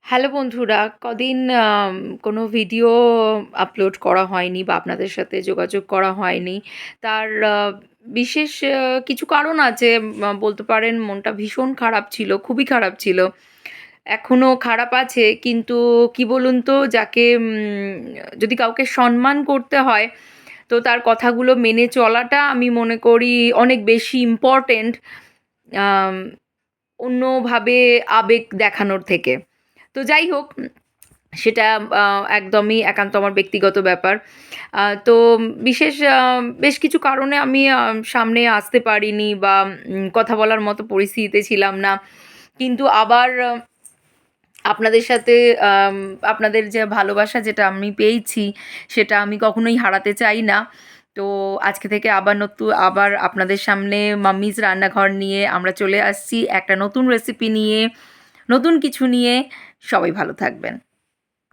Hello বন্ধুরা, কদিন কোনো ভিডিও আপলোড করা হয়নি বা আপনাদের সাথে যোগাযোগ করা হয়নি। তার বিশেষ কিছু কারণ আছে। বলতে পারেন মনটা ভীষণ খারাপ ছিল, খুবই খারাপ ছিল। এখনো খারাপ আছে, কিন্তু কি বলুন তো, যাকে যদি কাউকে সম্মান করতে হয়, তো তার কথাগুলো মেনে চলাটা আমি মনে করি অনেক বেশি ইম্পোর্টেন্ট আম অন্যভাবে আবেগ দেখানোর থেকে। তো যাই হোক, সেটা আ একদমই একান্ত আমার ব্যক্তিগত ব্যাপার। তো বিশেষ বেশ কিছু কারণে আমি সামনে আসতে পারিনি বা কথা বলার মতো পরিস্থিতিতে ছিলাম না। কিন্তু আবার আপনাদের সাথে আম আপনাদের যে ভালোবাসা যেটা আমি পেয়েছি, সেটা আমি কখনোই হারাতে চাই না। তো আজকে থেকে আবার আপনাদের সামনে মাম্মিজ রান্নাঘর নিয়ে আমরা চলে আসছি একটা নতুন রেসিপি নিয়ে, নতুন কিছু নিয়ে। সবাই ভালো থাকবেন।